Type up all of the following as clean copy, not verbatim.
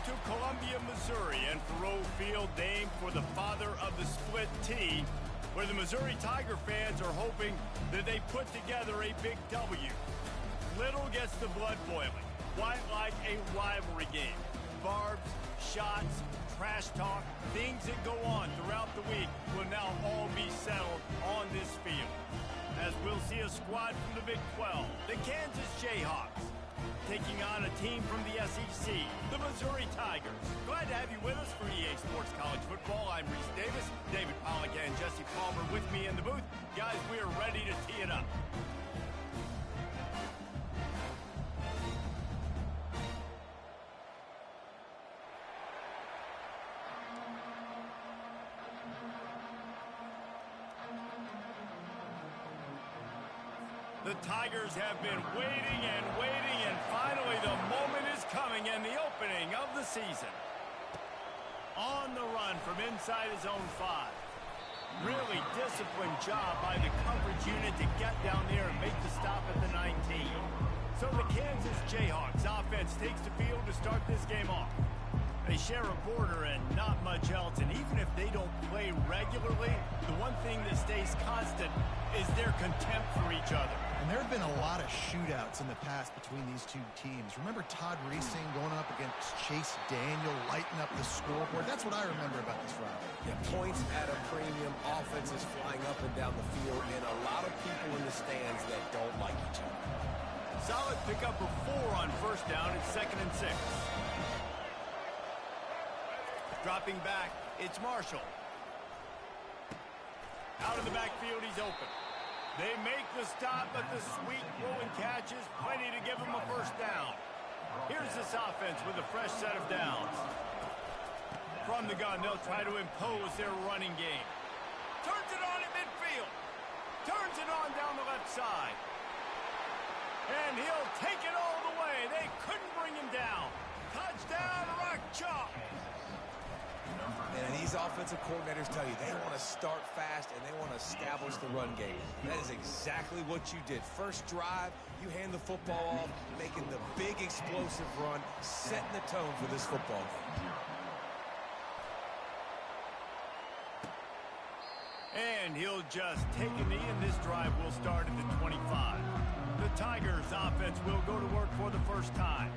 to Columbia, Missouri, and Faroe Field, named for the father of the split T, where the Missouri Tiger fans are hoping that they put together a big W. Little gets the blood boiling, quite like a rivalry game. Barbs, shots, trash talk, things that go on throughout the week will now all be settled on this field. As we'll see a squad from the Big 12, the Kansas Jayhawks, taking on a team from the SEC, the Missouri Tigers. Glad to have you with us for EA Sports College Football. I'm Reese Davis, David Pollack and Jesse Palmer with me in the booth. Guys, we are ready to tee it up. The Tigers have been waiting and waiting, and finally the moment is coming and the opening of the season. On the run from inside his own 5. Really disciplined job by the coverage unit to get down there and make the stop at the 19. So the Kansas Jayhawks offense takes the field to start this game off. They share a border and not much else, and even if they don't play regularly, the one thing that stays constant is their contempt for each other. And there have been a lot of shootouts in the past between these two teams. Remember Todd Reesing going up against Chase Daniel, lighting up the scoreboard? That's what I remember about this rivalry. Yeah, points at a premium, offenses flying up and down the field, and a lot of people in the stands that don't like each other. Solid pickup of 4 on first down. It's 2nd and 6. Dropping back, it's Marshall. Out of the backfield, he's open. They make the stop, but the sweet throwing catch is plenty to give him a first down. Here's this offense with a fresh set of downs. From the gun, they'll try to impose their running game. Turns it on at midfield. Turns it on down the left side. And he'll take it all the way. They couldn't bring him down. Touchdown, Rock Chalk. And these offensive coordinators tell you they want to start fast and they want to establish the run game. That is exactly what you did. First drive, you hand the football off, making the big explosive run, setting the tone for this football game. And he'll just take a knee, and this drive will start at the 25. The Tigers offense will go to work for the first time.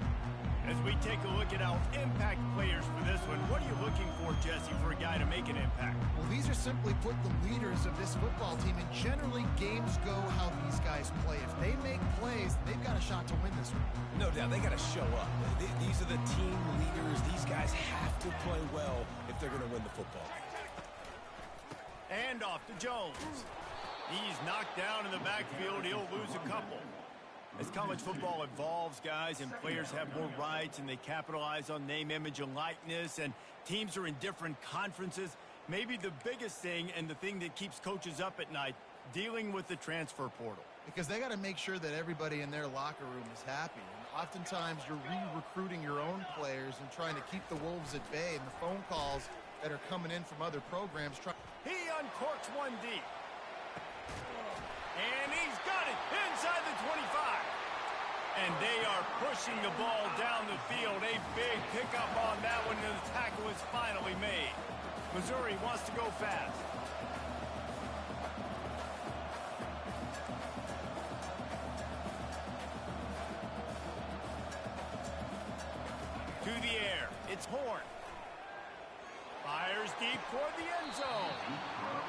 As we take a look at our impact players for this one, what are you looking for, Jesse, for a guy to make an impact? Well, these are simply put the leaders of this football team, and generally games go how these guys play. If they make plays, they've got a shot to win this one. No doubt, they got to show up. These are the team leaders. These guys have to play well if they're going to win the football game. And off to Jones. He's knocked down in the backfield. He'll lose a couple. As college football evolves, guys, and players have more rights and they capitalize on name, image, and likeness, and teams are in different conferences, maybe the biggest thing and the thing that keeps coaches up at night, dealing with the transfer portal. Because they got to make sure that everybody in their locker room is happy. And oftentimes you're re-recruiting your own players and trying to keep the Wolves at bay, and the phone calls that are coming in from other programs. He uncorks one deep. And he's got it inside the 25. And they are pushing the ball down the field. A big pickup on that one, and the tackle is finally made. Missouri wants to go fast. To the air, it's Horn. Fires deep toward the end zone.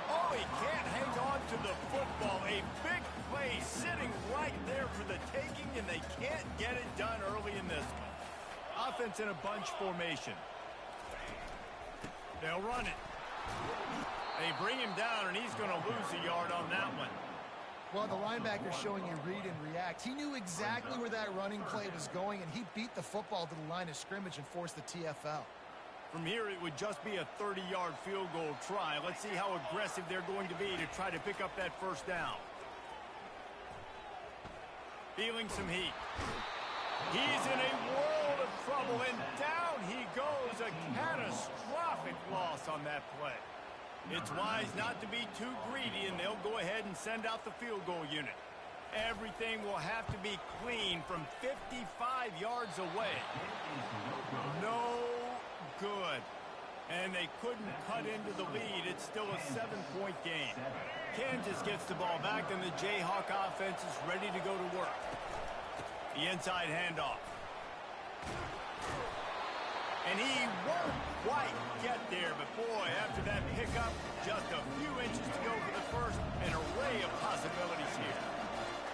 Oh, he can't hang on to the football. A big play sitting right there for the taking, and they can't get it done early in this one. Offense in a bunch formation. They'll run it. They bring him down, and he's going to lose a yard on that one. Well, the linebacker's showing you read and react. He knew exactly where that running play was going, and he beat the football to the line of scrimmage and forced the TFL. From here, it would just be a 30-yard field goal try. Let's see how aggressive they're going to be to try to pick up that first down. Feeling some heat. He's in a world of trouble, and down he goes. A catastrophic loss on that play. It's wise not to be too greedy, and they'll go ahead and send out the field goal unit. Everything will have to be clean from 55 yards away. No good. And they couldn't cut into the lead. It's still a 7-point game. Kansas gets the ball back, and the Jayhawk offense is ready to go to work. The inside handoff. And he won't quite get there, but boy, after that pickup, just a few inches to go for the first. An array of possibilities here.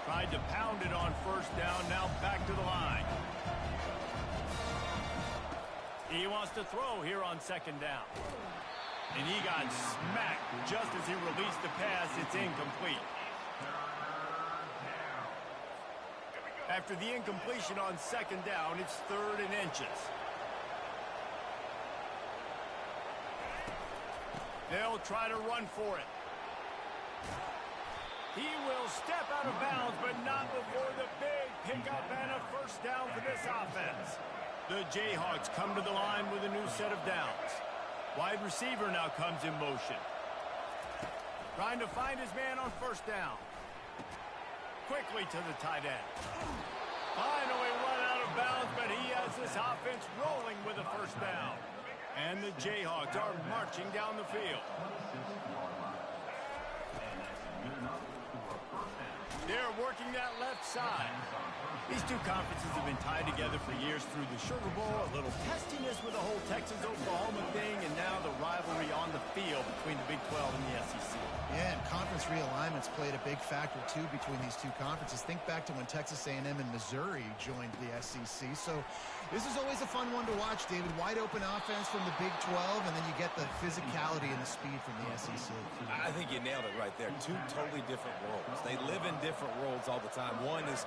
Tried to pound it on first down, now back to the line. He wants to throw here on second down. And he got smacked just as he released the pass. It's incomplete. After the incompletion on second down, it's 3rd and inches. They'll try to run for it. He will step out of bounds, but not before the big pickup and a first down for this offense. The Jayhawks come to the line with a new set of downs. Wide receiver now comes in motion. Trying to find his man on first down. Quickly to the tight end. Finally run out of bounds, but he has this offense rolling with a first down. And the Jayhawks are marching down the field. They're working that left side. These two conferences have been tied together for years through the Sugar Bowl, a little testiness with the whole Texas-Oklahoma thing, and now the rivalry on the field between the Big 12 and the SEC. Yeah, and conference realignments played a big factor, too, between these two conferences. Think back to when Texas A&M and Missouri joined the SEC. So this is always a fun one to watch, David. Wide open offense from the Big 12, and then you get the physicality and the speed from the SEC. I think you nailed it right there. Two totally different worlds. They live in different worlds all the time. One is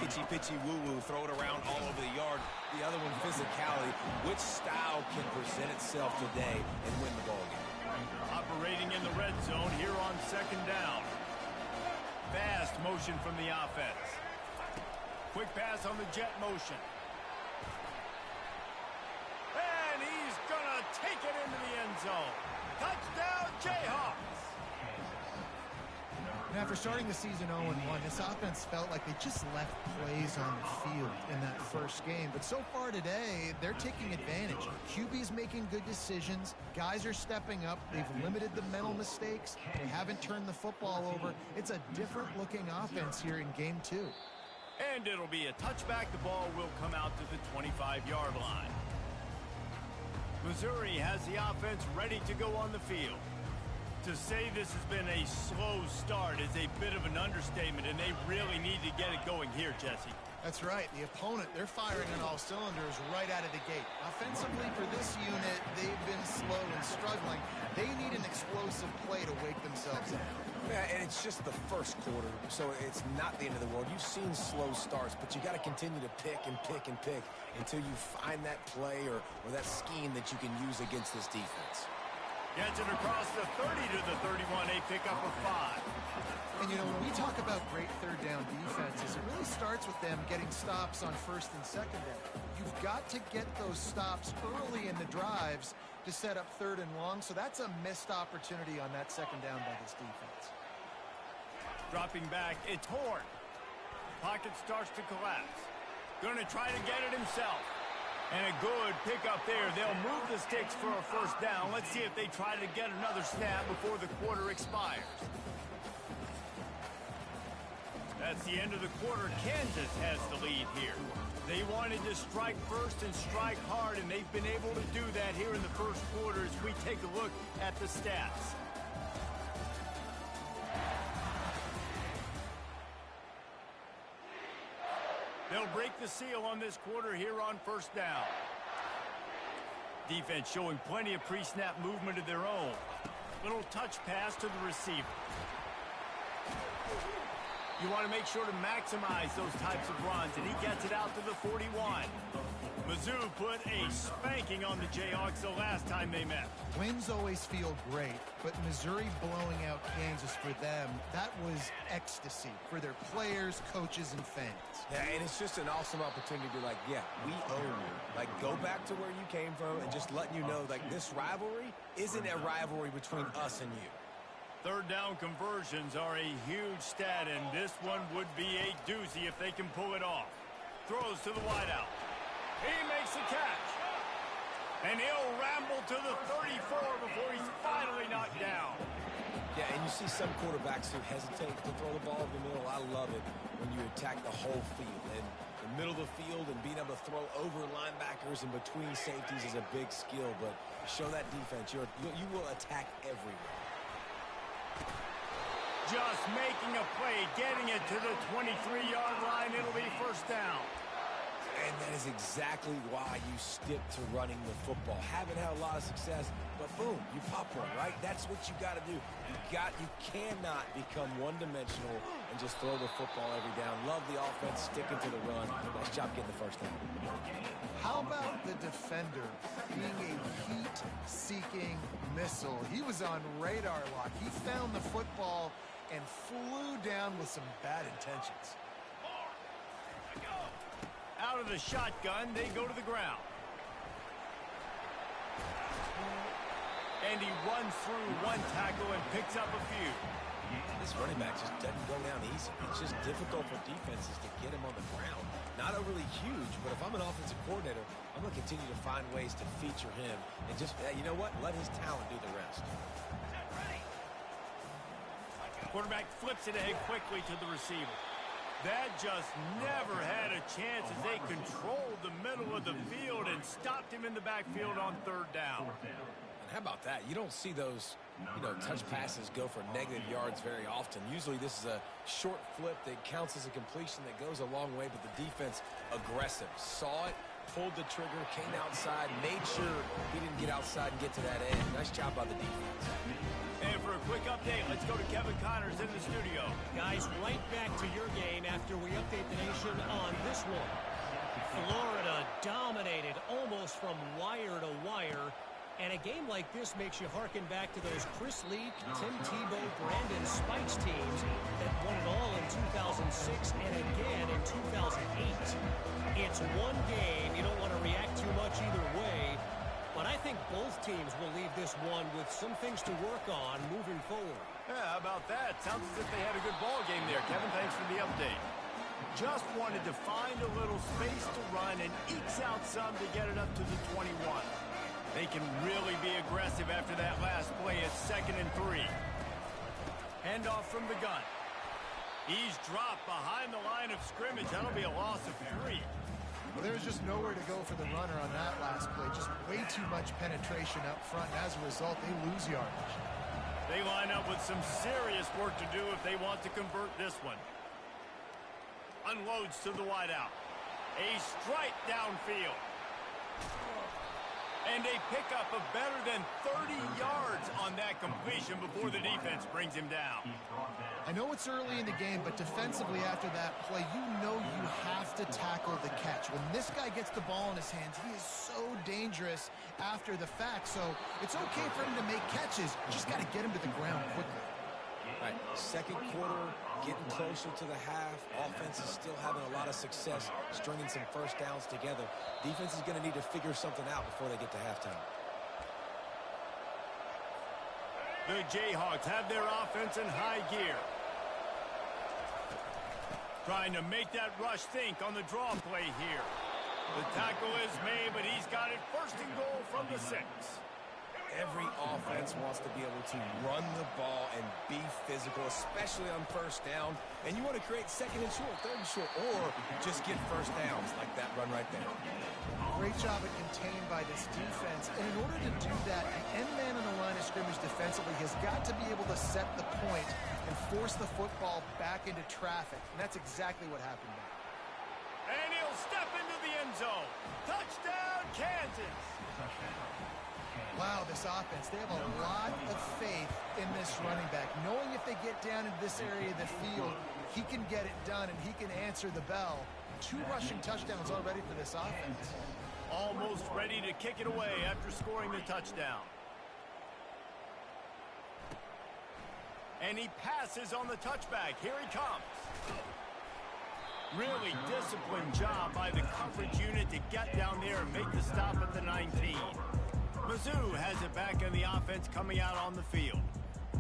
pitchy woo-woo, throw it around all over the yard. The other one, physicality. Which style can present itself today and win the ball game? Operating in the red zone here on second down. Fast motion from the offense. Quick pass on the jet motion. And he's gonna take it into the end zone. Touchdown, Jayhawks! And after starting the season 0-1, this offense felt like they just left plays on the field in that first game. But so far today, they're taking advantage. QB's making good decisions. Guys are stepping up. They've limited the mental mistakes. They haven't turned the football over. It's a different-looking offense here in Game 2. And it'll be a touchback. The ball will come out to the 25-yard line. Missouri has the offense ready to go on the field. To say this has been a slow start is a bit of an understatement, and they really need to get it going here, Jesse. That's right. The opponent, they're firing on all cylinders right out of the gate. Offensively for this unit, they've been slow and struggling. They need an explosive play to wake themselves up. Yeah, and it's just the first quarter, so it's not the end of the world. You've seen slow starts, but you got to continue to pick and pick and pick until you find that play or that scheme that you can use against this defense. Gets it across the 30 to the 31, a pickup of 5. And, you know, when we talk about great third down defenses, it really starts with them getting stops on first and second down. You've got to get those stops early in the drives to set up third and long, so that's a missed opportunity on that second down by this defense. Dropping back, it's Horn. Pocket starts to collapse. Going to try to get it himself. And a good pickup there. They'll move the sticks for a first down. Let's see if they try to get another snap before the quarter expires. That's the end of the quarter. Kansas has the lead here. They wanted to strike first and strike hard, and they've been able to do that here in the first quarter as we take a look at the stats. They'll break the seal on this quarter here on first down. Defense showing plenty of pre-snap movement of their own. Little touch pass to the receiver. You want to make sure to maximize those types of runs, and he gets it out to the 41. Mizzou put a spanking on the Jayhawks the last time they met. Wins always feel great, but Missouri blowing out Kansas for them, that was ecstasy for their players, coaches, and fans. Yeah, and it's just an awesome opportunity to be like, yeah, we own you. Like, go back to where you came from and just letting you know, like, this rivalry isn't a rivalry between us and you. Third down conversions are a huge stat, and this one would be a doozy if they can pull it off. Throws to the wideout. He makes the catch. And he'll ramble to the 34 before he's finally knocked down. Yeah, and you see some quarterbacks who hesitate to throw the ball in the middle. I love it when you attack the whole field. And the middle of the field and being able to throw over linebackers and between safeties is a big skill. But show that defense, you will attack everywhere. Just making a play, getting it to the 23-yard line. It'll be first down. And that is exactly why you stick to running the football. Haven't had a lot of success, but boom, you pop one, right? That's what you got to do. You cannot become one-dimensional and just throw the football every down. Love the offense, sticking to the run. Nice job getting the first down. How about the defender being a heat-seeking missile? He was on radar lock. He found the football and flew down with some bad intentions. Out of the shotgun, they go to the ground. And he runs through one tackle and picks up a few. This running back just doesn't go down easy. It's just difficult for defenses to get him on the ground. Not overly huge, but if I'm an offensive coordinator, I'm going to continue to find ways to feature him and just, you know what, let his talent do the rest. Quarterback flips it ahead quickly to the receiver. That just never had a chance as they controlled the middle of the field and stopped him in the backfield on third down. And how about that? You don't see those, touch passes go for negative yards very often. Usually this is a short flip that counts as a completion that goes a long way, but the defense aggressive. Saw it, pulled the trigger, came outside, made sure he didn't get outside and get to that end. Nice job by the defense. And for a quick update, let's go to Kevin Connors in the studio. Guys, right back to your game after we update the nation on this one. Florida dominated almost from wire to wire. And a game like this makes you harken back to those Chris Leak, Tim Tebow, Brandon Spikes teams that won it all in 2006 and again in 2008. It's one game. You don't want to react too much either way. But I think both teams will leave this one with some things to work on moving forward. Yeah, how about that? Sounds as if they had a good ball game there. Kevin, thanks for the update. Just wanted to find a little space to run and ekes out some to get it up to the 21. They can really be aggressive after that last play at 2nd and 3. Handoff from the gun. He's dropped behind the line of scrimmage. That'll be a loss of 3. Well, there's just nowhere to go for the runner on that last play. Just way too much penetration up front. And as a result, they lose yardage. They line up with some serious work to do if they want to convert this one. Unloads to the wideout. A strike downfield. And a pickup of better than 30 yards on that completion before the defense brings him down. I know it's early in the game, but defensively after that play, you know you have to tackle the catch. When this guy gets the ball in his hands, he is so dangerous after the fact. So it's okay for him to make catches. You just got to get him to the ground quickly. Right, second quarter, getting closer to the half. Offense is still having a lot of success stringing some first downs together. Defense is going to need to figure something out before they get to halftime. The Jayhawks have their offense in high gear. Trying to make that rush think on the draw play here. The tackle is made, but he's got it 1st and goal from the 6. Every offense wants to be able to run the ball and be physical, especially on first down. And you want to create 2nd and short, 3rd and short, or just get first downs like that run right there. Great job at contained by this defense. And in order to do that, the end man on the line of scrimmage defensively has got to be able to set the point and force the football back into traffic. And that's exactly what happened there. And he'll step into the end zone. Touchdown, Kansas. Wow, this offense, they have a lot of faith in this running back. Knowing if they get down into this area of the field, he can get it done and he can answer the bell. 2 rushing touchdowns already for this offense. Almost ready to kick it away after scoring the touchdown. And he passes on the touchback. Here he comes. Really disciplined job by the coverage unit to get down there and make the stop at the 19. Mizzou has it back in the offense coming out on the field.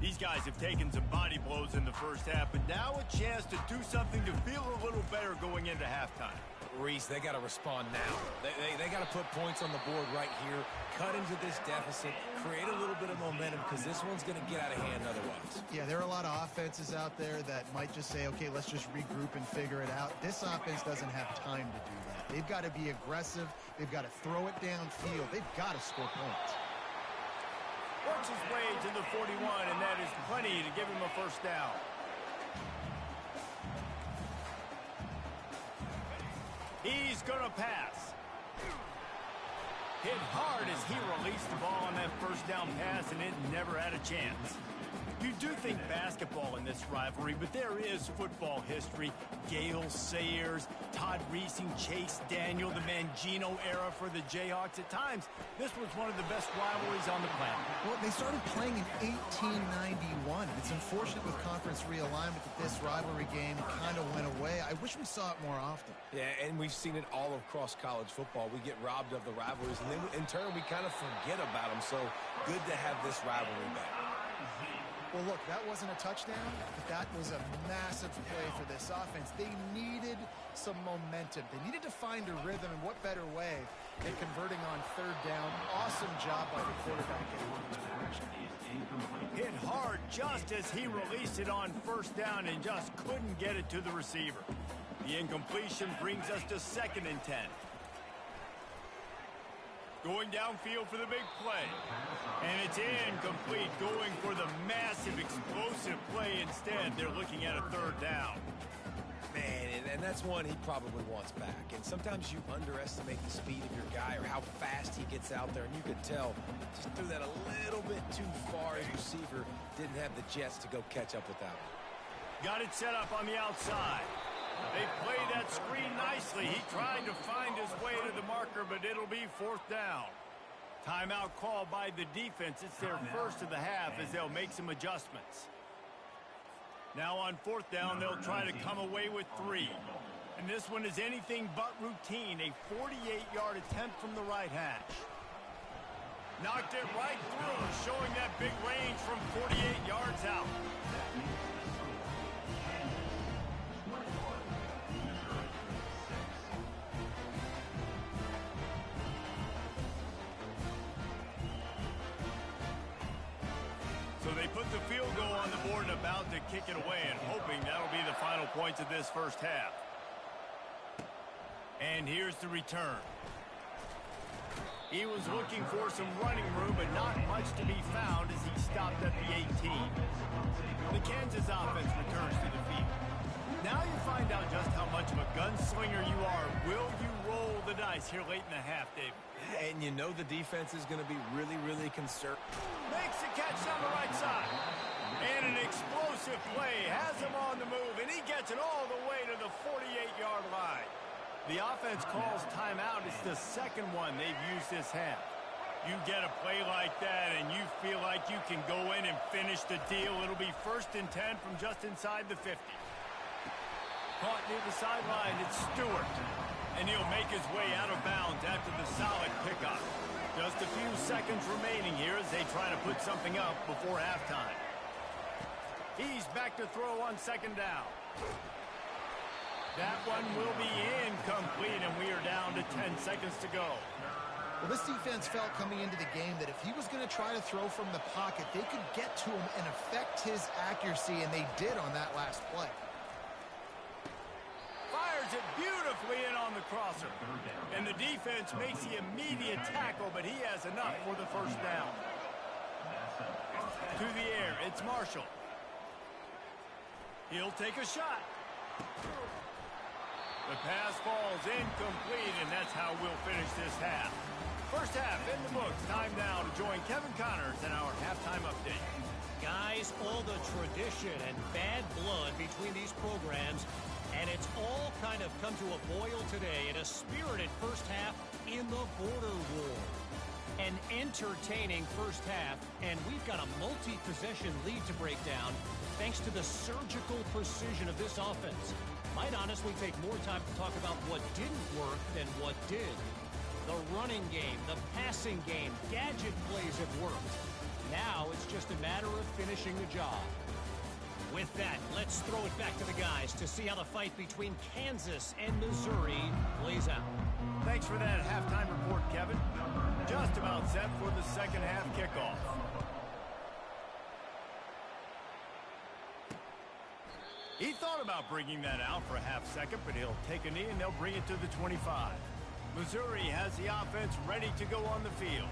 These guys have taken some body blows in the first half, but now a chance to do something to feel a little better going into halftime. Reese, they got to respond now. They got to put points on the board right here, cut into this deficit, create a little bit of momentum because this one's going to get out of hand otherwise. Yeah, there are a lot of offenses out there that might just say, okay, let's just regroup and figure it out. This offense doesn't have time to do that. They've got to be aggressive. They've got to throw it downfield. They've got to score points. Works his way to the 41, and that is plenty to give him a first down. He's going to pass. Hit hard as he released the ball on that first down pass, and it never had a chance. You do think basketball in this rivalry, but there is football history. Gale Sayers, Todd Reesing, Chase Daniel, the Mangino era for the Jayhawks. At times, this was one of the best rivalries on the planet. Well, they started playing in 1891. It's unfortunate with conference realignment that this rivalry game kind of went away. I wish we saw it more often. Yeah, and we've seen it all across college football. We get robbed of the rivalries, and then in turn, we kind of forget about them. So good to have this rivalry back. Well, look, that wasn't a touchdown, but that was a massive play for this offense. They needed some momentum. They needed to find a rhythm, and what better way than converting on third down. Awesome job by the quarterback getting on his progression. Hit hard just as he released it on first down and just couldn't get it to the receiver. The incompletion brings us to 2nd and 10. Going downfield for the big play. And it's incomplete, going for the massive, explosive play instead. They're looking at a 3rd down. Man, and that's one he probably wants back. And sometimes you underestimate the speed of your guy or how fast he gets out there. And you could tell, just threw that a little bit too far. His receiver didn't have the jets to go catch up with that one. Got it set up on the outside. They played that screen nicely. He tried to find his way to the marker, but it'll be 4th down. Timeout called by the defense. It's their first of the half as they'll make some adjustments. Now on 4th down, they'll try to come away with 3. And this one is anything but routine. A 48-yard attempt from the right hash. Knocked it right through, showing that big range from 48 yards out. So they put the field goal on the board and about to kick it away, and hoping that'll be the final points of this first half. And here's the return. He was looking for some running room, but not much to be found as he stopped at the 18. The Kansas offense returns to the field. Now you find out just how much of a gunslinger you are. Will you roll the dice here late in the half, Dave? And you know the defense is going to be really, really concerned. Makes the catch down the right side. And an explosive play has him on the move, and he gets it all the way to the 48-yard line. The offense calls timeout. It's the 2nd one they've used this half. You get a play like that, and you feel like you can go in and finish the deal. It'll be 1st and 10 from just inside the 50. Caught near the sideline, it's Stewart. And he'll make his way out of bounds after the solid pickup. Just a few seconds remaining here as they try to put something up before halftime. He's back to throw on 2nd down. That one will be incomplete, and we are down to 10 seconds to go. Well, this defense felt coming into the game that if he was going to try to throw from the pocket, they could get to him and affect his accuracy, and they did on that last play. Fires it beautifully in on the crosser. And the defense makes the immediate tackle, but he has enough for the 1st down. To the air, it's Marshall. He'll take a shot. The pass falls incomplete, and that's how we'll finish this half. First half in the books. Time now to join Kevin Connors in our halftime update. Guys, all the tradition and bad blood between these programs, and it's all kind of come to a boil today in a spirited first half in the border war. An entertaining first half, and we've got a multi-possession lead to break down thanks to the surgical precision of this offense. Might honestly take more time to talk about what didn't work than what did. The running game, the passing game, gadget plays have worked. Now it's just a matter of finishing the job. With that, let's throw it back to the guys to see how the fight between Kansas and Missouri plays out. Thanks for that halftime report, Kevin. Just about set for the second half kickoff. He thought about bringing that out for a half second, but he'll take a knee and they'll bring it to the 25. Missouri has the offense ready to go on the field.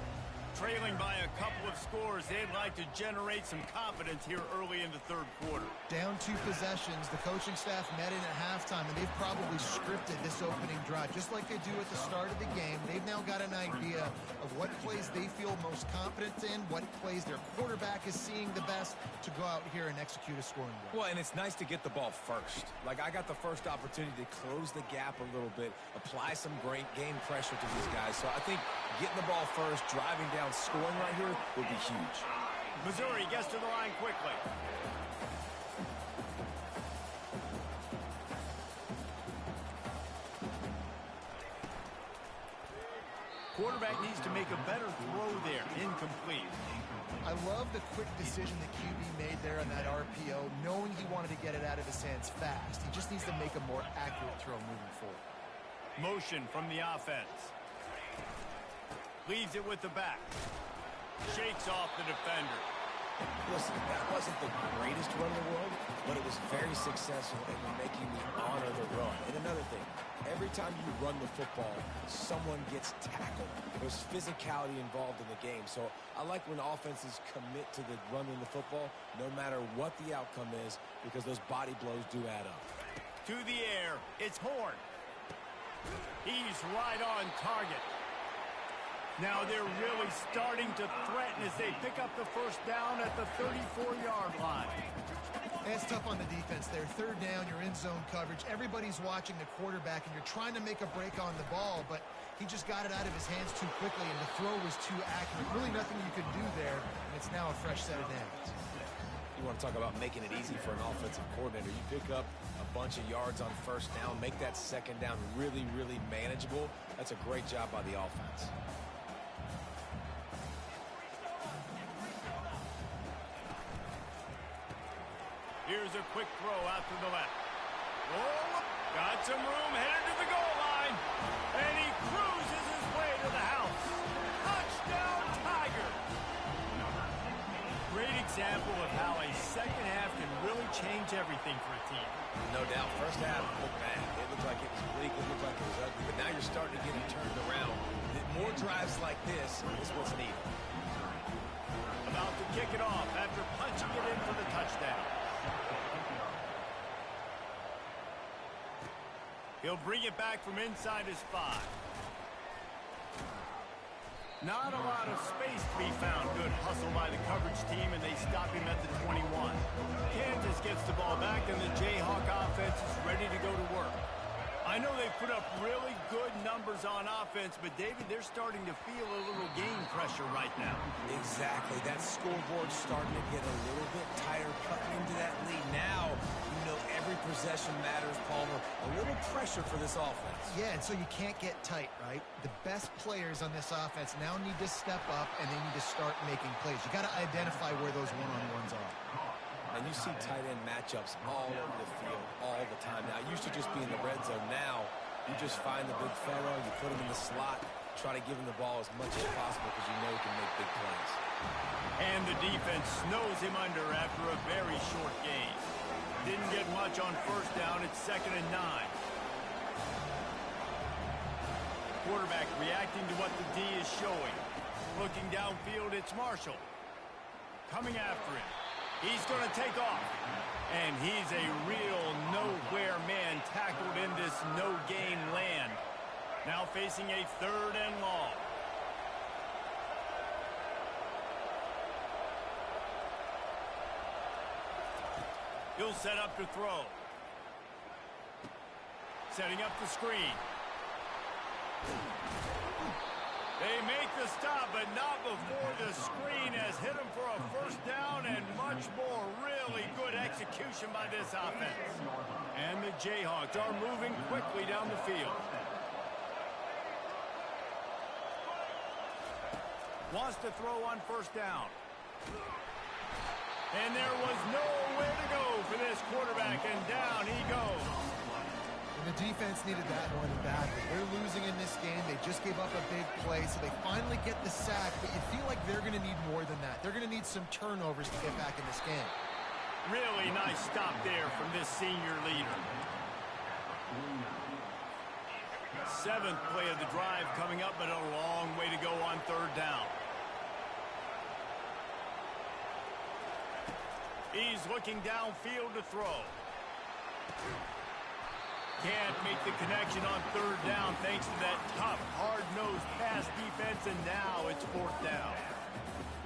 Trailing by a couple of scores, they'd like to generate some confidence here early in the third quarter. Down 2 possessions, the coaching staff met in at halftime, and they've probably scripted this opening drive. Just like they do at the start of the game, they've now got an idea of what plays they feel most confident in, what plays their quarterback is seeing the best to go out here and execute a scoring drive. Well, and it's nice to get the ball first. Like, I got the first opportunity to close the gap a little bit, apply some great game pressure to these guys. So I think getting the ball first, driving down, scoring right here would be huge. Missouri gets to the line quickly. Quarterback needs to make a better throw there. Incomplete. I love the quick decision the QB made there on that RPO, knowing he wanted to get it out of his hands fast. He just needs to make a more accurate throw moving forward. Motion from the offense. Leaves it with the back. Shakes off the defender. Listen, that wasn't the greatest run in the world, but it was very successful in making me honor the run. And another thing, every time you run the football, someone gets tackled. There's physicality involved in the game. So I like when offenses commit to the running the football, no matter what the outcome is, because those body blows do add up. To the air, it's Horn. He's right on target. Now they're really starting to threaten as they pick up the first down at the 34-yard line. It's tough on the defense there. Third down, you're in zone coverage. Everybody's watching the quarterback, and you're trying to make a break on the ball, but he just got it out of his hands too quickly, and the throw was too accurate. Really nothing you could do there, and it's now a fresh set of downs. You want to talk about making it easy for an offensive coordinator. You pick up a bunch of yards on first down, make that second down really, really manageable. That's a great job by the offense. Here's a quick throw out to the left. Oh, got some room, headed to the goal line. And he cruises his way to the house. Touchdown, Tiger. Great example of how a second half can really change everything for a team. No doubt. First half looked bad. It looked like it was bleak. It looked like it was ugly. But now you're starting to get it turned around. More drives like this is what's needed. About to kick it off after punching it in for the touchdown. He'll bring it back from inside his 5. Not a lot of space to be found. Good hustle by the coverage team, and they stop him at the 21. Kansas gets the ball back, and the Jayhawk offense is ready to go to work. I know they put up really good numbers on offense, but, David, they're starting to feel a little game pressure right now. Exactly. That scoreboard's starting to get a little bit tighter, cutting into that lead. Now, you know every possession matters, Palmer. A little pressure for this offense. Yeah, and so you can't get tight, right? The best players on this offense now need to step up, and they need to start making plays. You got to identify where those one-on-ones are. And you see tight end matchups all over the field all the time. Now, it used to just be in the red zone. Now, you just find the big fellow, you put him in the slot, try to give him the ball as much as possible because you know he can make big plays. And the defense snows him under after a very short gain. Didn't get much on first down. It's 2nd and 9. Quarterback reacting to what the D is showing. Looking downfield, it's Marshall. Coming after him. He's going to take off. And he's a real nowhere man tackled in this no-gain land. Now facing a 3rd and long. He'll set up to throw. Setting up the screen. They make the stop, but not before the screen has hit him for a first down and much more. Really good execution by this offense. And the Jayhawks are moving quickly down the field. Wants to throw on first down. And there was nowhere to go for this quarterback, and down he goes. And the defense needed that one badly. They're losing in this game. They just gave up a big play, so they finally get the sack, but you feel like they're going to need more than that. They're going to need some turnovers to get back in this game. Really nice stop there from this senior leader. 7th play of the drive coming up, but a long way to go on 3rd down. He's looking downfield to throw. Can't make the connection on 3rd down thanks to that tough, hard-nosed pass defense, and now it's 4th down.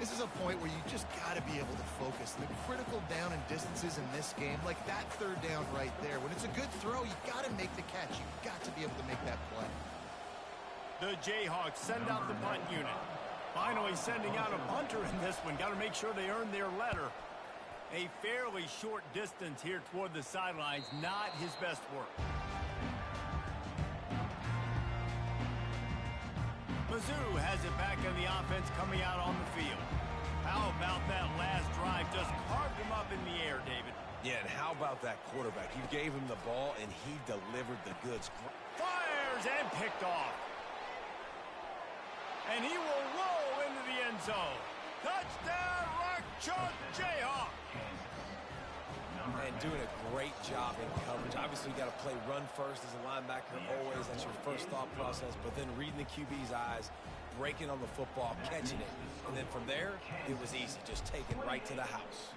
This is a point where you just got to be able to focus. The critical down and distances in this game, like that 3rd down right there. When it's a good throw, you got to make the catch. You got to be able to make that play. The Jayhawks send out the punt unit. Finally sending out a punter in this one. Got to make sure they earn their letter. A fairly short distance here toward the sidelines. Not his best work. Mizzou has it back in the offense coming out on the field. How about that last drive? Just carved him up in the air, David. Yeah, and how about that quarterback? You gave him the ball, and he delivered the goods. Fires and picked off. And he will roll into the end zone. Touchdown, Rock Chalk Jayhawk. And doing a great job in coverage. Obviously, you got to play run first as a linebacker always. That's your first thought process. But then reading the QB's eyes, breaking on the football, catching it. And then from there, it was easy. Just taking right to the house.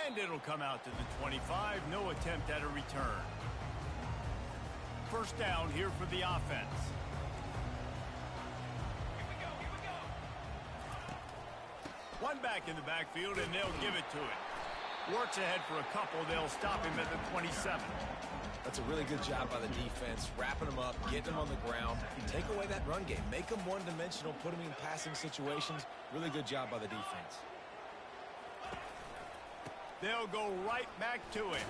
And it'll come out to the 25. No attempt at a return. 1st down here for the offense. One back in the backfield, and they'll give it to it. Works ahead for a couple. They'll stop him at the 27. That's a really good job by the defense, wrapping them up, getting them on the ground. Take away that run game. Make them one-dimensional, put them in passing situations. Really good job by the defense. They'll go right back to it.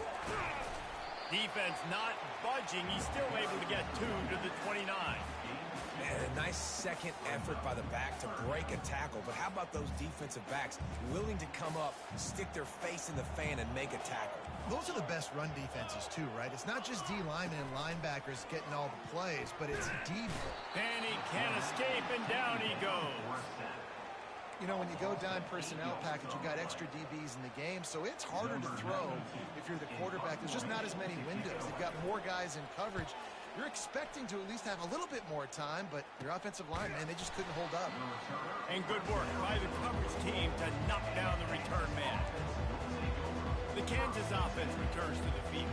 Defense not budging. He's still able to get 2 to the 29. Man, a nice second effort by the back to break a tackle. But how about those defensive backs willing to come up, stick their face in the fan, and make a tackle? Those are the best run defenses, too, right? It's not just D linemen and linebackers getting all the plays, but it's D. And he can't escape, and down he goes. You know, when you go down personnel package, you got extra DBs in the game, so it's harder to throw if you're the quarterback. There's just not as many windows. They've got more guys in coverage. You're expecting to at least have a little bit more time, but your offensive line, man, they just couldn't hold up. And good work by the coverage team to knock down the return man. The Kansas offense returns to the field.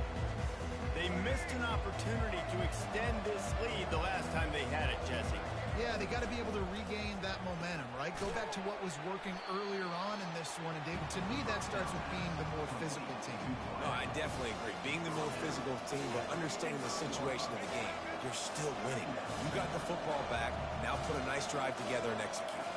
They missed an opportunity to extend this lead the last time they had it, Jesse. Yeah, they got to be able to regain that momentum, right? Go back to what was working earlier on in this one. And, David, to me, that starts with being the more physical team. No, I definitely agree. Being the more physical team, but understanding the situation of the game. You're still winning. You got the football back. Now put a nice drive together and execute.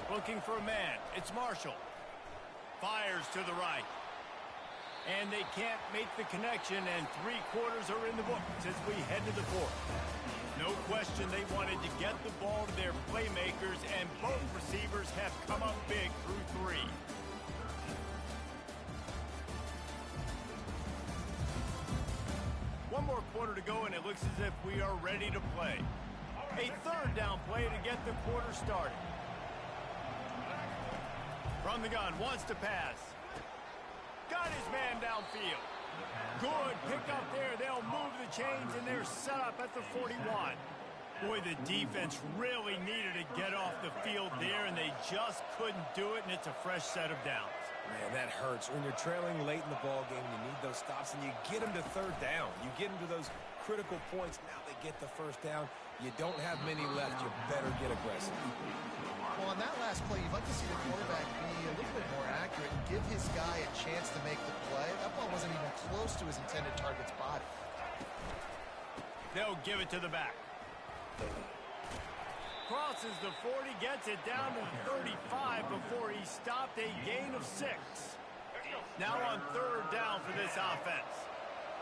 Looking for a man. It's Marshall. Fires to the right. And they can't make the connection, and 3/4 are in the books as we head to the 4th. No question they wanted to get the ball to their playmakers, and both receivers have come up big through 3. One more quarter to go, and it looks as if we are ready to play. A 3rd down play to get the quarter started. From the gun, wants to pass. Got his man downfield. Good pick up there. They'll move the chains, and they're set up at the 41. Boy, the defense really needed to get off the field there, and they just couldn't do it, and it's a fresh set of downs. Man, that hurts. When you're trailing late in the ball game, you need those stops, and you get them to 3rd down. You get them to those critical points. Now they get the 1st down. You don't have many left. You better get aggressive. Well, on that last play, you'd like to see the quarterback be a little bit more accurate and give his guy a chance to make the play. That ball wasn't even close to his intended target's body. They'll give it to the back. crosses the 40, gets it down to the 35 before he stopped, a gain of 6. Now on third down for this offense.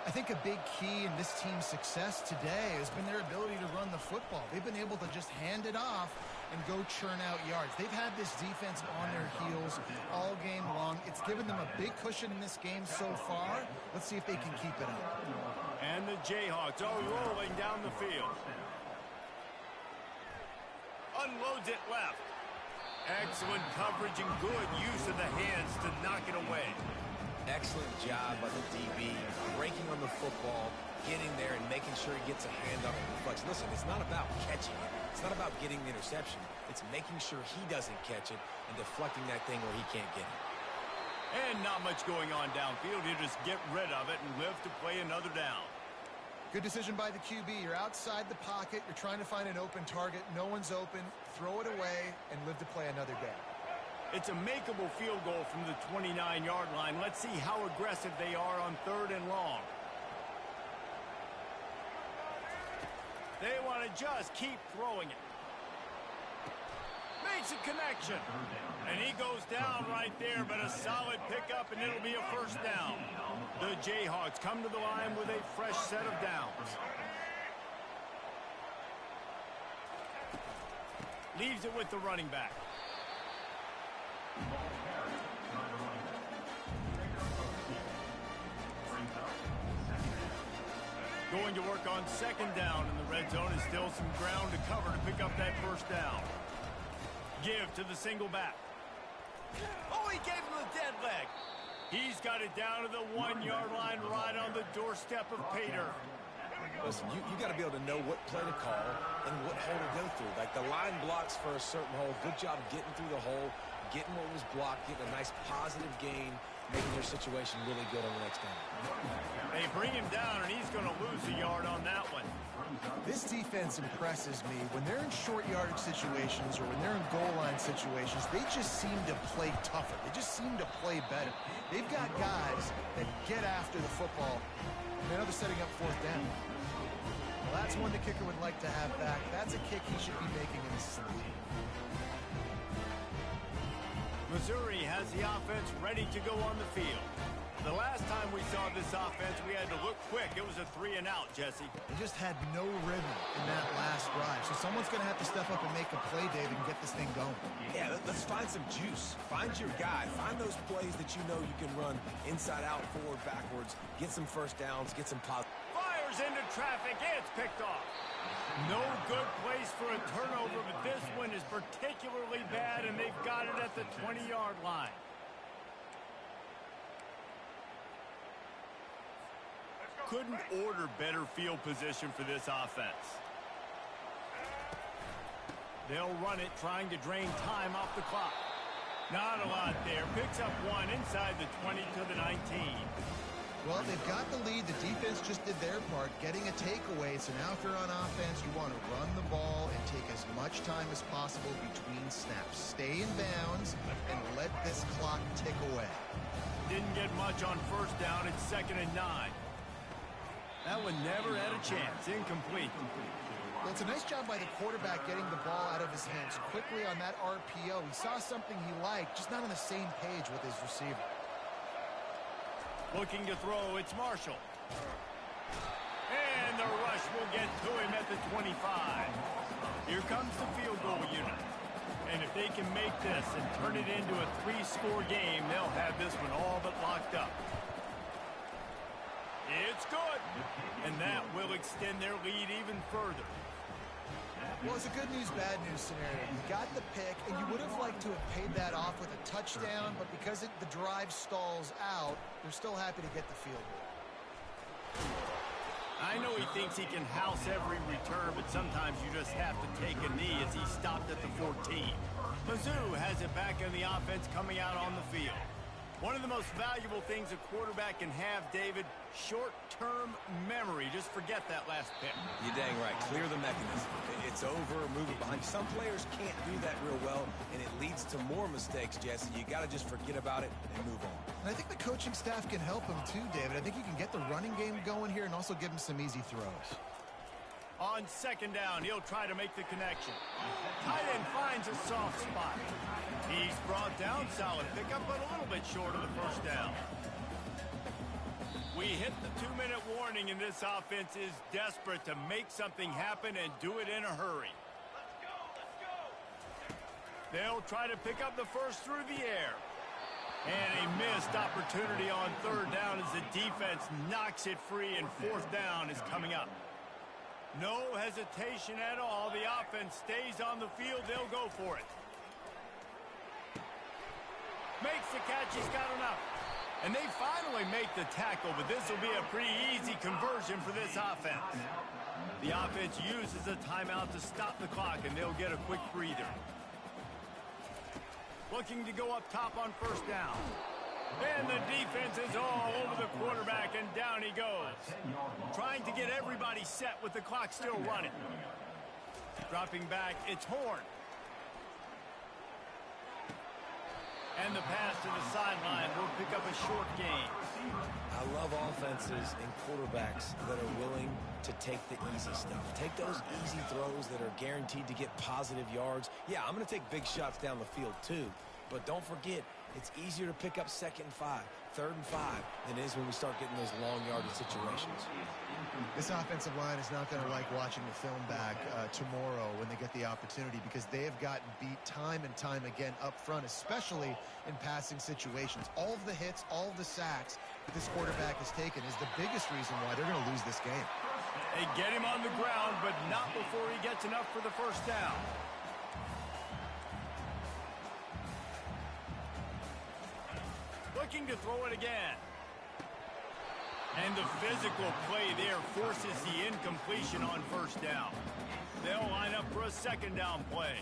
I think a big key in this team's success today has been their ability to run the football. They've been able to just hand it off and go churn out yards. They've had this defense on their heels all game long. It's given them a big cushion in this game so far. Let's see if they can keep it up. And the Jayhawks are rolling down the field. Unloads it left. Excellent coverage and good use of the hands to knock it away. Excellent job by the DB, breaking on the football, getting there and making sure he gets a hand on it. Reflex. Listen, it's not about catching it. It's not about getting the interception. It's making sure he doesn't catch it and deflecting that thing where he can't get it. And not much going on downfield. You just get rid of it and live to play another down. Good decision by the QB. You're outside the pocket. You're trying to find an open target. No one's open. Throw it away and live to play another day. It's a makeable field goal from the 29-yard line. Let's see how aggressive they are on third and long. They want to just keep throwing it. Makes a connection. And he goes down right there, but a solid pickup, and it'll be a first down. The Jayhawks come to the line with a fresh set of downs. Leaves it with the running back. Going to work on second down, and the red zone is still some ground to cover to pick up that first down. Give to the single back. Oh, he gave him the dead leg. He's got it down to the 1-yard line right on the doorstep of Pater. Listen, you got to be able to know what play to call and what hole to go through. Like the line blocks for a certain hole. Good job getting through the hole, getting what was blocked, getting a nice positive gain, making your situation really good on the next down. They bring him down, and he's going to lose a yard on that one. This defense impresses me. When they're in short yardage situations or when they're in goal line situations, they just seem to play tougher. They just seem to play better. They've got guys that get after the football. Now they're setting up fourth down. Well, that's one the kicker would like to have back. That's a kick he should be making in his sleep. Missouri has the offense ready to go on the field. The last time we saw this offense, we had to look quick. It was a 3-and-out, Jesse. They just had no rhythm in that last drive. So someone's going to have to step up and make a play, David, and get this thing going. Yeah, let's find some juice. Find your guy. Find those plays that you know you can run inside out, forward, backwards. Get some first downs. Get some positive. Fires into traffic. It's picked off. No good place for a turnover, but this one is particularly bad, and they've got it at the 20-yard line. Couldn't order better field position for this offense. They'll run it, trying to drain time off the clock. Not a lot there. Picks up one inside the 20 to the 19. Well, they've got the lead. The defense just did their part, getting a takeaway. So now if you're on offense, you want to run the ball and take as much time as possible between snaps. Stay in bounds and let this clock tick away. Didn't get much on first down. It's 2nd and 9. That one never had a chance. Incomplete. Well, it's a nice job by the quarterback getting the ball out of his hands quickly on that RPO. He saw something he liked, just not on the same page with his receiver. Looking to throw, it's Marshall. And the rush will get to him at the 25. Here comes the field goal unit. And if they can make this and turn it into a 3-score game, they'll have this one all but locked up. It's good. And that will extend their lead even further. Well, it's a good news, bad news scenario. You got the pick, and you would have liked to have paid that off with a touchdown, but because the drive stalls out, they're still happy to get the field goal. I know he thinks he can house every return, but sometimes you just have to take a knee as he stopped at the 14. Mizzou has it back in the offense coming out on the field. One of the most valuable things a quarterback can have, David, short-term memory. Just forget that last pick. You're dang right. Clear the mechanism. It's over, move it behind. Some players can't do that real well, and it leads to more mistakes, Jesse. You got to just forget about it and move on. And I think the coaching staff can help him too, David. I think you can get the running game going here and also give him some easy throws. On second down, he'll try to make the connection. Tight end finds a soft spot. He's brought down, solid pickup, but a little bit short of the first down. We hit the 2-minute warning, and this offense is desperate to make something happen and do it in a hurry. They'll try to pick up the first through the air. And a missed opportunity on third down as the defense knocks it free, and fourth down is coming up. No hesitation at all. The offense stays on the field. They'll go for it. Makes the catch. He's got enough. And they finally make the tackle, but this will be a pretty easy conversion for this offense. The offense uses a timeout to stop the clock, and they'll get a quick breather. Looking to go up top on first down. And the defense is all over the quarterback, and down he goes. Trying to get everybody set with the clock still running. Dropping back, it's Horn. And the pass to the sideline will pick up a short gain. I love offenses and quarterbacks that are willing to take the easy stuff. Take those easy throws that are guaranteed to get positive yards. Yeah, I'm going to take big shots down the field too. But don't forget, it's easier to pick up 2nd and 5, 3rd and 5 than it is when we start getting those long yardage situations. This offensive line is not going to like watching the film back tomorrow when they get the opportunity, because they have gotten beat time and time again up front, especially in passing situations. All of the hits, all of the sacks that this quarterback has taken is the biggest reason why they're going to lose this game. They get him on the ground, but not before he gets enough for the first down. Looking to throw it again. And the physical play there forces the incompletion on first down. They'll line up for a second down play.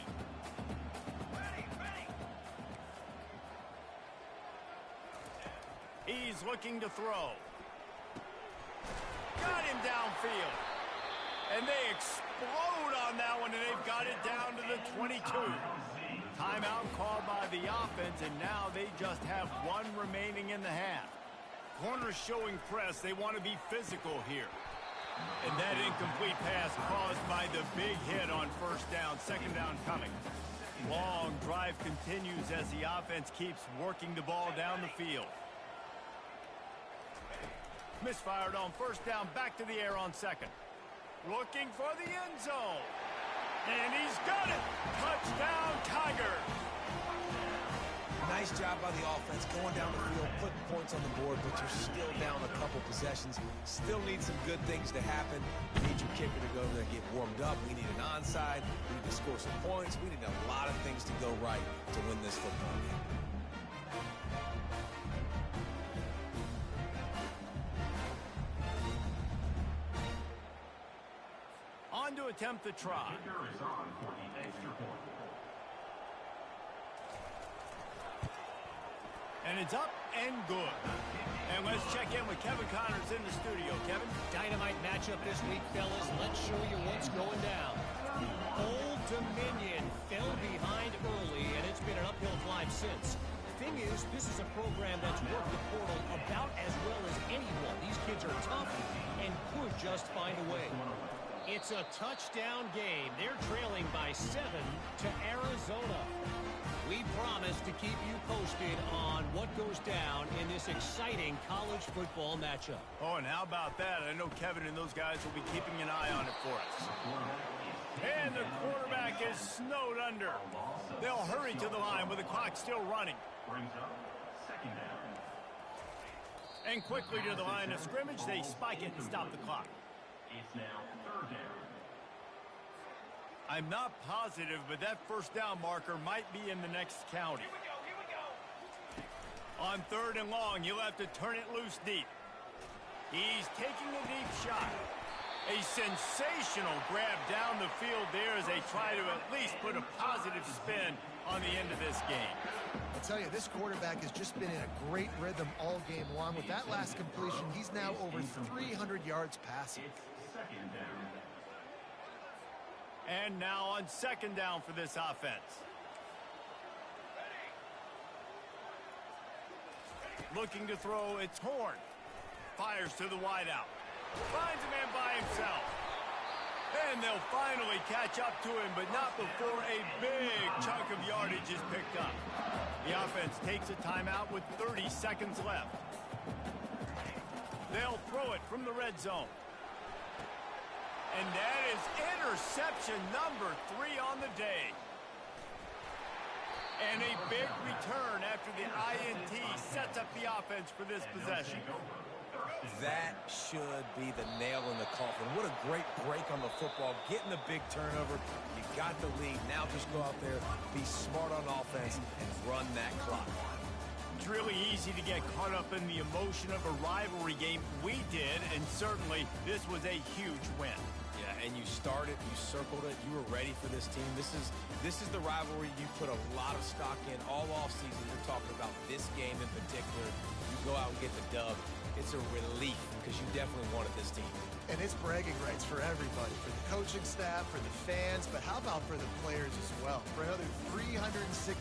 He's looking to throw. Got him downfield. And they explode on that one, and they've got it down to the 22. Timeout called by the offense, and now they just have one remaining in the half. Corners showing press. They want to be physical here. And that incomplete pass caused by the big hit on first down. Second down coming. Long drive continues as the offense keeps working the ball down the field. Misfired on first down. Back to the air on second. Looking for the end zone. And he's got it. Touchdown, Tigers. Nice job by the offense going down the field, putting points on the board, but you're still down a couple possessions. Still need some good things to happen. You need your kicker to go there and get warmed up. We need an onside. We need to score some points. We need a lot of things to go right to win this football game. On to attempt the try. And it's up and good. And let's check in with Kevin Connors in the studio. Kevin? Dynamite matchup this week, fellas. Let's show you what's going down. Old Dominion fell behind early, and it's been an uphill climb since. Thing is, this is a program that's worked the portal about as well as anyone. These kids are tough and could just find a way. It's a touchdown game. They're trailing by 7 to Arizona. We promise to keep you posted on what goes down in this exciting college football matchup. Oh, and how about that? I know Kevin and those guys will be keeping an eye on it for us. And the quarterback is snowed under. They'll hurry to the line with the clock still running. And quickly to the line of scrimmage, they spike it and stop the clock. It's now third down. I'm not positive, but that first down marker might be in the next county. Here we go. On third and long, you'll have to turn it loose deep. He's taking a deep shot. A sensational grab down the field there as they try to at least put a positive spin on the end of this game. I'll tell you, this quarterback has just been in a great rhythm all game long. With that last completion, he's now over 300 yards passing. Second down. And now on second down for this offense. Looking to throw, it's Horn. Fires to the wideout. Finds a man by himself. And they'll finally catch up to him, but not before a big chunk of yardage is picked up. The offense takes a timeout with 30 seconds left. They'll throw it from the red zone. And that is interception number 3 on the day. And a big return after the INT sets up the offense for this possession. That should be the nail in the coffin. What a great break on the football. Getting the big turnover. You got the lead. Now just go out there, be smart on offense, and run that clock. It's really easy to get caught up in the emotion of a rivalry game. We did, and certainly this was a huge win. Yeah, and you started, you circled it, you were ready for this team. This is the rivalry you put a lot of stock in all offseason. You're talking about this game in particular. You go out and get the dub. It's a relief because you definitely wanted this team. And it's bragging rights for everybody, for the coaching staff, for the fans, but how about for the players as well? For another 306